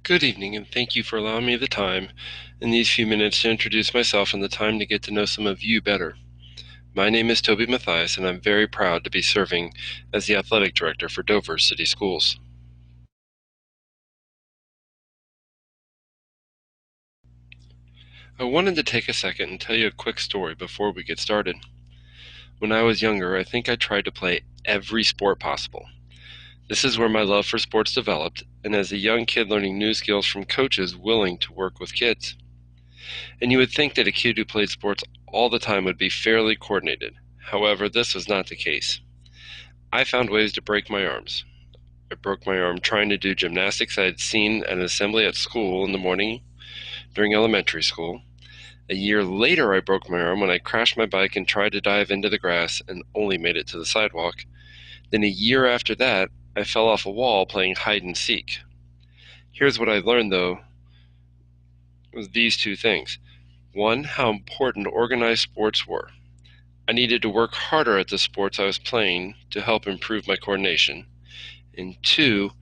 Good evening, and thank you for allowing me the time in these few minutes to introduce myself and the time to get to know some of you better. My name is Tobin Mathias, and I'm very proud to be serving as the athletic director for Dover City Schools. I wanted to take a second and tell you a quick story before we get started. When I was younger, I think I tried to play every sport possible. This is where my love for sports developed, and as a young kid learning new skills from coaches willing to work with kids. And you would think that a kid who played sports all the time would be fairly coordinated. However, this was not the case. I found ways to break my arms. I broke my arm trying to do gymnastics I had seen at an assembly at school in the morning during elementary school. A year later, I broke my arm when I crashed my bike and tried to dive into the grass and only made it to the sidewalk. Then a year after that, I fell off a wall playing hide and seek. Here's what I learned, though, was these two things. One, how important organized sports were. I needed to work harder at the sports I was playing to help improve my coordination. And two,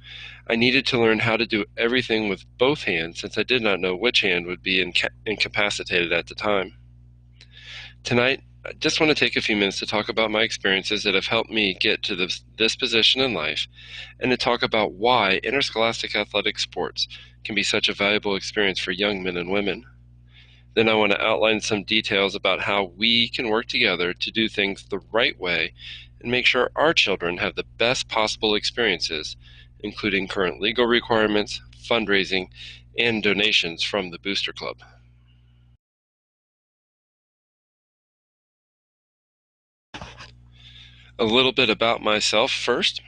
I needed to learn how to do everything with both hands since I did not know which hand would be incapacitated at the time. Tonight, I just want to take a few minutes to talk about my experiences that have helped me get to this position in life and to talk about why interscholastic athletic sports can be such a valuable experience for young men and women. Then I want to outline some details about how we can work together to do things the right way and make sure our children have the best possible experiences, including current legal requirements, fundraising, and donations from the Booster Club. A little bit about myself first.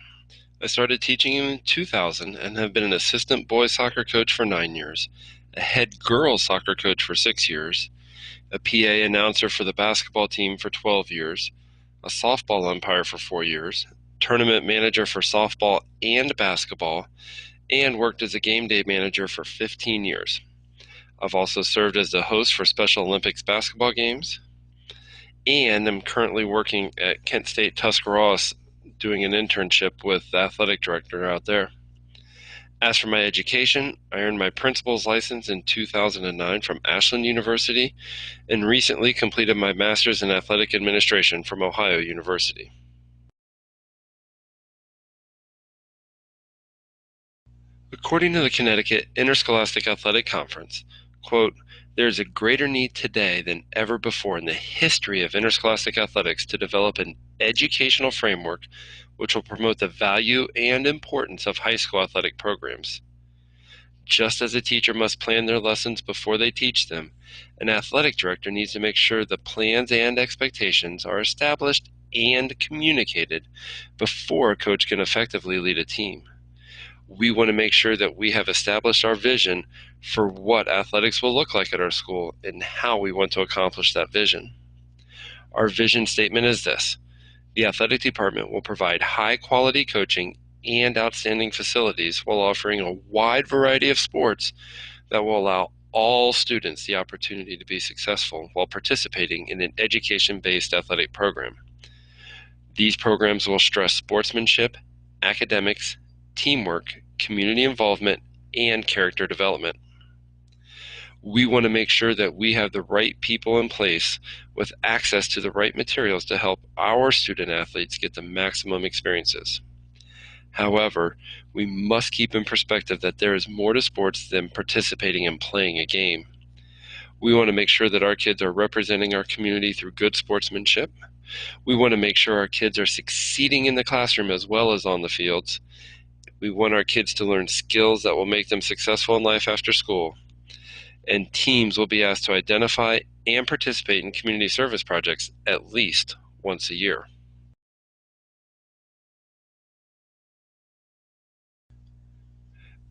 I started teaching in 2000 and have been an assistant boys soccer coach for 9 years, a head girls soccer coach for 6 years, a PA announcer for the basketball team for 12 years, a softball umpire for 4 years, tournament manager for softball and basketball, and worked as a game day manager for 15 years. I've also served as the host for Special Olympics basketball games, and I'm currently working at Kent State Tuscarawas doing an internship with the athletic director out there. As for my education, I earned my principal's license in 2009 from Ashland University and recently completed my master's in athletic administration from Ohio University. According to the Connecticut Interscholastic Athletic Conference, quote, there is a greater need today than ever before in the history of interscholastic athletics to develop an educational framework which will promote the value and importance of high school athletic programs. Just as a teacher must plan their lessons before they teach them, an athletic director needs to make sure the plans and expectations are established and communicated before a coach can effectively lead a team. We want to make sure that we have established our vision for what athletics will look like at our school and how we want to accomplish that vision. Our vision statement is this: the athletic department will provide high-quality coaching and outstanding facilities while offering a wide variety of sports that will allow all students the opportunity to be successful while participating in an education-based athletic program. These programs will stress sportsmanship, academics, teamwork, community involvement, and character development. We want to make sure that we have the right people in place with access to the right materials to help our student athletes get the maximum experiences. However, we must keep in perspective that there is more to sports than participating and playing a game. We want to make sure that our kids are representing our community through good sportsmanship. We want to make sure our kids are succeeding in the classroom as well as on the fields. We want our kids to learn skills that will make them successful in life after school. And teams will be asked to identify and participate in community service projects at least once a year.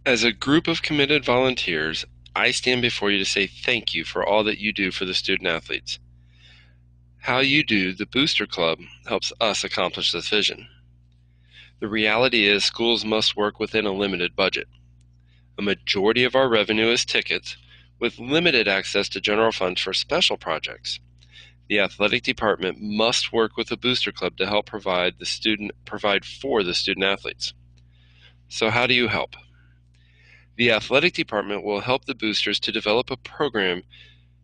As a group of committed volunteers, I stand before you to say thank you for all that you do for the student athletes. How you do the Booster Club helps us accomplish this vision. The reality is schools must work within a limited budget. A majority of our revenue is tickets, with limited access to general funds for special projects. The athletic department must work with the Booster Club to help provide for the student athletes. So how do you help? The athletic department will help the boosters to develop a program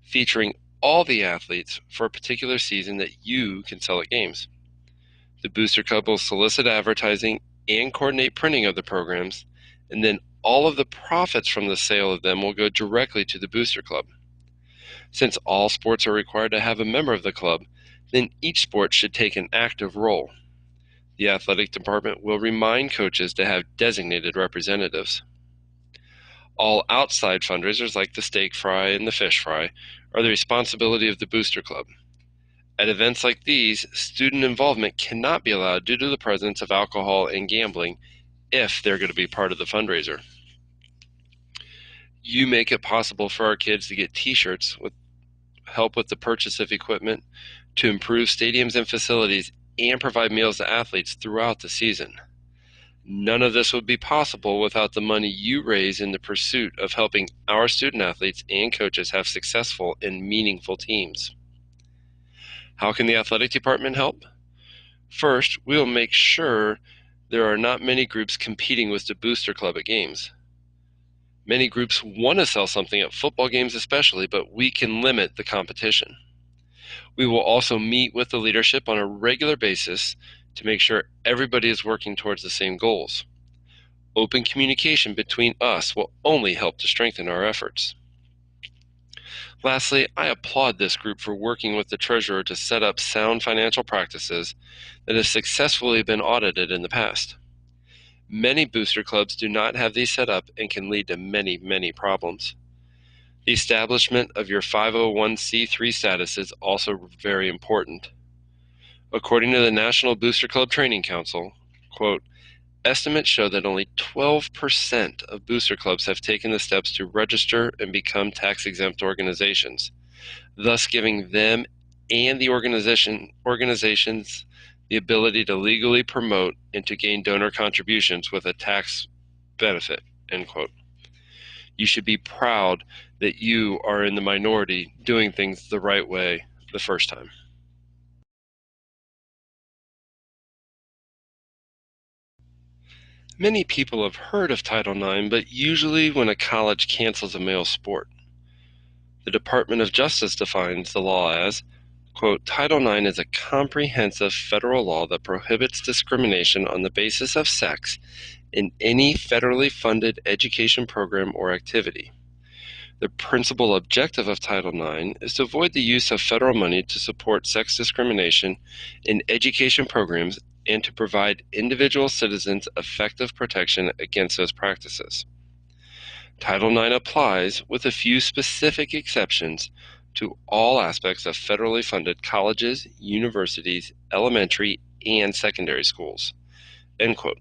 featuring all the athletes for a particular season that you can sell at games. The booster club will solicit advertising and coordinate printing of the programs, and then all of the profits from the sale of them will go directly to the booster club. Since all sports are required to have a member of the club, then each sport should take an active role. The athletic department will remind coaches to have designated representatives. All outside fundraisers like the steak fry and the fish fry are the responsibility of the booster club. At events like these, student involvement cannot be allowed due to the presence of alcohol and gambling if they're going to be part of the fundraiser. You make it possible for our kids to get t-shirts with help with the purchase of equipment, to improve stadiums and facilities, and provide meals to athletes throughout the season. None of this would be possible without the money you raise in the pursuit of helping our student athletes and coaches have successful and meaningful teams. How can the athletic department help? First, we will make sure there are not many groups competing with the booster club at games. Many groups want to sell something at football games especially, but we can limit the competition. We will also meet with the leadership on a regular basis to make sure everybody is working towards the same goals. Open communication between us will only help to strengthen our efforts. Lastly, I applaud this group for working with the treasurer to set up sound financial practices that have successfully been audited in the past. Many booster clubs do not have these set up and can lead to many, many problems. The establishment of your 501c3 status is also very important. According to the National Booster Club Training Council, quote, estimates show that only 12% of booster clubs have taken the steps to register and become tax-exempt organizations, thus giving them and the organizations the ability to legally promote and to gain donor contributions with a tax benefit, end quote. You should be proud that you are in the minority doing things the right way the first time. Many people have heard of Title IX, but usually when a college cancels a male sport. The Department of Justice defines the law as, quote, Title IX is a comprehensive federal law that prohibits discrimination on the basis of sex in any federally funded education program or activity. The principal objective of Title IX is to avoid the use of federal money to support sex discrimination in education programs and to provide individual citizens effective protection against those practices. Title IX applies, with a few specific exceptions, to all aspects of federally funded colleges, universities, elementary, and secondary schools. End quote.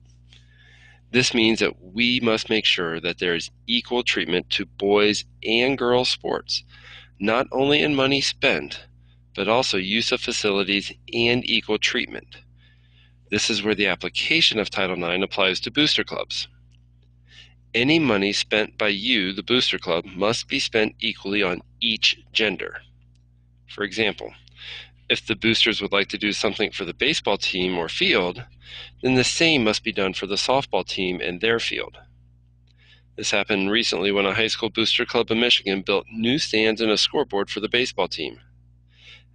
This means that we must make sure that there is equal treatment to boys and girls sports, not only in money spent, but also use of facilities and equal treatment. This is where the application of Title IX applies to booster clubs. Any money spent by you, the booster club, must be spent equally on each gender. For example, if the boosters would like to do something for the baseball team or field, then the same must be done for the softball team and their field. This happened recently when a high school booster club in Michigan built new stands and a scoreboard for the baseball team.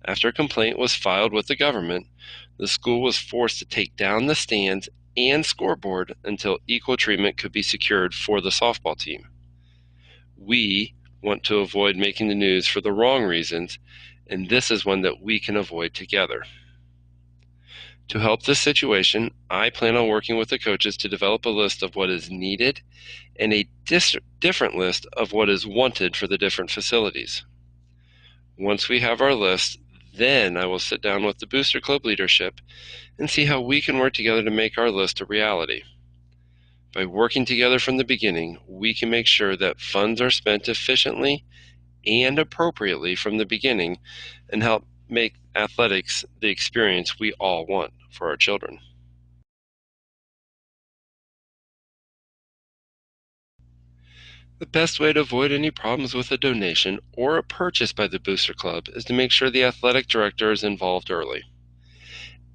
After a complaint was filed with the government, the school was forced to take down the stands and scoreboard until equal treatment could be secured for the softball team. We want to avoid making the news for the wrong reasons, and this is one that we can avoid together. To help this situation, I plan on working with the coaches to develop a list of what is needed and a different list of what is wanted for the different facilities. Once we have our list, then I will sit down with the booster club leadership and see how we can work together to make our list a reality. By working together from the beginning, we can make sure that funds are spent efficiently and appropriately from the beginning and help make athletics the experience we all want for our children. The best way to avoid any problems with a donation or a purchase by the booster club is to make sure the athletic director is involved early.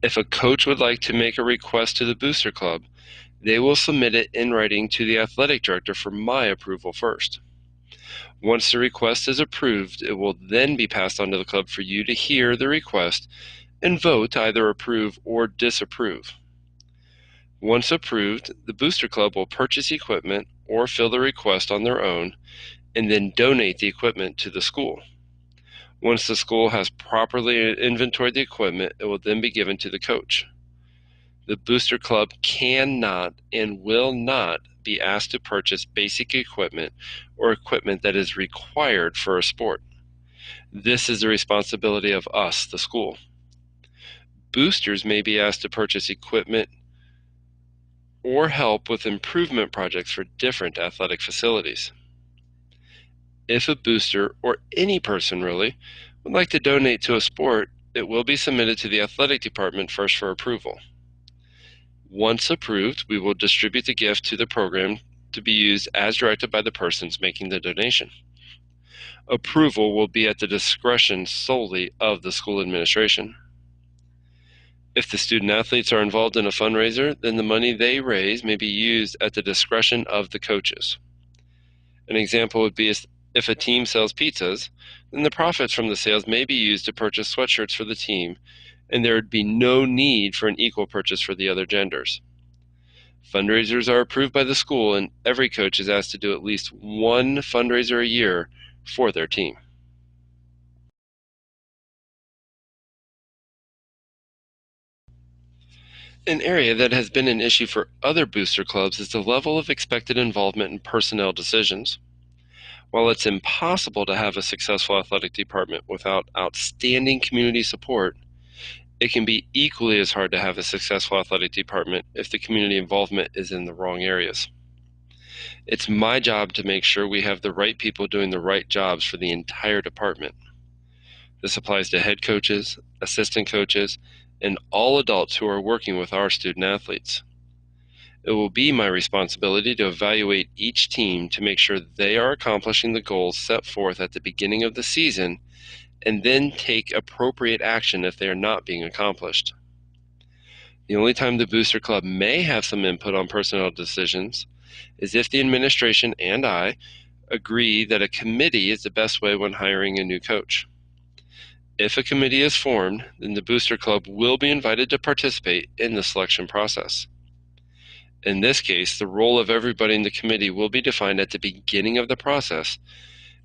If a coach would like to make a request to the booster club, They will submit it in writing to the athletic director for my approval first. Once the request is approved, it will then be passed on to the club for you to hear the request and vote to either approve or disapprove. Once approved, the booster club will purchase equipment or fill the request on their own and then donate the equipment to the school. Once the school has properly inventoried the equipment, it will then be given to the coach. The booster club cannot and will not be asked to purchase basic equipment or equipment that is required for a sport. This is the responsibility of us, the school. Boosters may be asked to purchase equipment or help with improvement projects for different athletic facilities. If a booster, or any person really, would like to donate to a sport, it will be submitted to the athletic department first for approval. Once approved, we will distribute the gift to the program to be used as directed by the persons making the donation. Approval will be at the discretion solely of the school administration. If the student athletes are involved in a fundraiser, then the money they raise may be used at the discretion of the coaches. An example would be if a team sells pizzas, then the profits from the sales may be used to purchase sweatshirts for the team, and there would be no need for an equal purchase for the other genders. Fundraisers are approved by the school, and every coach is asked to do at least one fundraiser a year for their team. An area that has been an issue for other booster clubs is the level of expected involvement in personnel decisions. While it's impossible to have a successful athletic department without outstanding community support, it can be equally as hard to have a successful athletic department if the community involvement is in the wrong areas. It's my job to make sure we have the right people doing the right jobs for the entire department. This applies to head coaches, assistant coaches, and all adults who are working with our student athletes. It will be my responsibility to evaluate each team to make sure they are accomplishing the goals set forth at the beginning of the season, and then take appropriate action if they are not being accomplished. The only time the booster club may have some input on personnel decisions is if the administration and I agree that a committee is the best way when hiring a new coach. If a committee is formed, then the booster club will be invited to participate in the selection process. In this case, the role of everybody in the committee will be defined at the beginning of the process,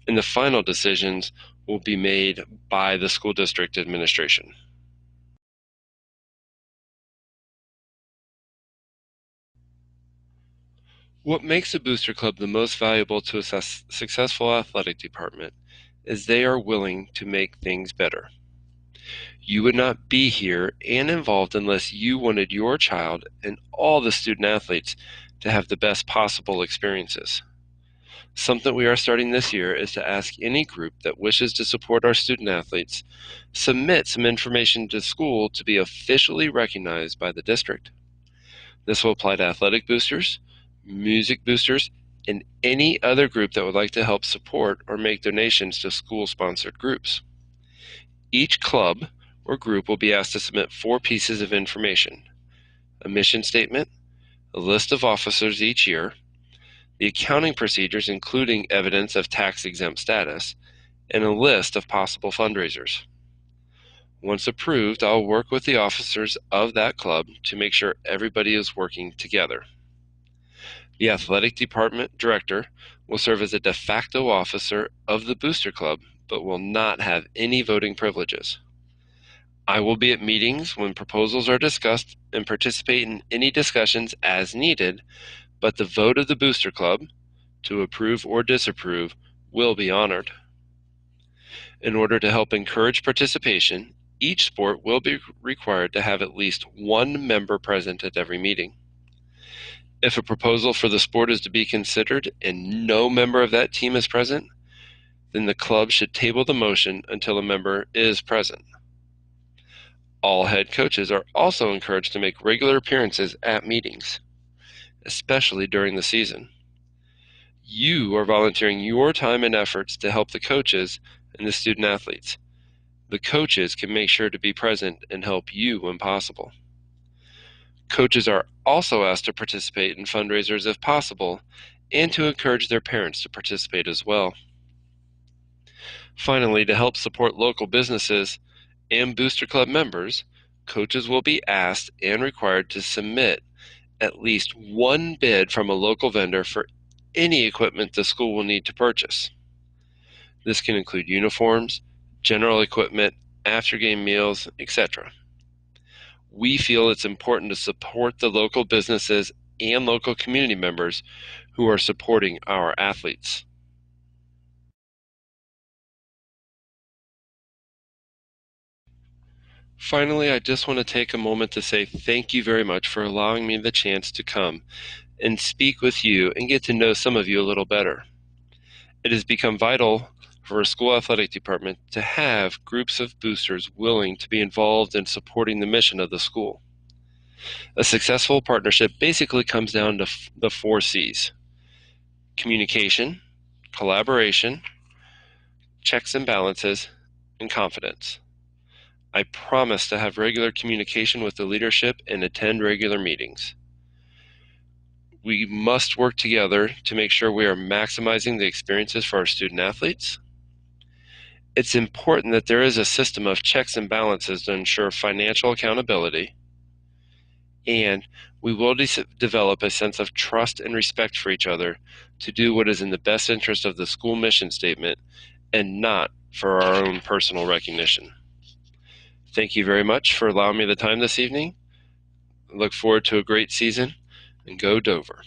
and the final decisions will be made by the school district administration. What makes a booster club the most valuable to a successful athletic department is they are willing to make things better. You would not be here and involved unless you wanted your child and all the student athletes to have the best possible experiences. Something we are starting this year is to ask any group that wishes to support our student athletes submit some information to school to be officially recognized by the district. This will apply to athletic boosters, music boosters, and any other group that would like to help support or make donations to school-sponsored groups. Each club or group will be asked to submit 4 pieces of information: a mission statement, a list of officers each year, the accounting procedures including evidence of tax-exempt status, and a list of possible fundraisers. Once approved, I'll work with the officers of that club to make sure everybody is working together. The athletic department director will serve as a de facto officer of the booster club, but will not have any voting privileges. I will be at meetings when proposals are discussed and participate in any discussions as needed, but the vote of the booster club, to approve or disapprove, will be honored. In order to help encourage participation, each sport will be required to have at least one member present at every meeting. If a proposal for the sport is to be considered and no member of that team is present, then the club should table the motion until a member is present. All head coaches are also encouraged to make regular appearances at meetings, especially during the season. You are volunteering your time and efforts to help the coaches and the student athletes. The coaches can make sure to be present and help you when possible. Coaches are also asked to participate in fundraisers if possible, and to encourage their parents to participate as well. Finally, to help support local businesses and Booster Club members, coaches will be asked and required to submit at least one bid from a local vendor for any equipment the school will need to purchase. This can include uniforms, general equipment, after-game meals, etc. We feel it's important to support the local businesses and local community members who are supporting our athletes. Finally, I just want to take a moment to say thank you very much for allowing me the chance to come and speak with you and get to know some of you a little better. It has become vital for a school athletic department to have groups of boosters willing to be involved in supporting the mission of the school. A successful partnership basically comes down to the 4 C's: communication, collaboration, checks and balances, and confidence. I promise to have regular communication with the leadership and attend regular meetings. We must work together to make sure we are maximizing the experiences for our student athletes. It's important that there is a system of checks and balances to ensure financial accountability, and we will develop a sense of trust and respect for each other to do what is in the best interest of the school mission statement and not for our own personal recognition. Thank you very much for allowing me the time this evening. I look forward to a great season, and go Dover.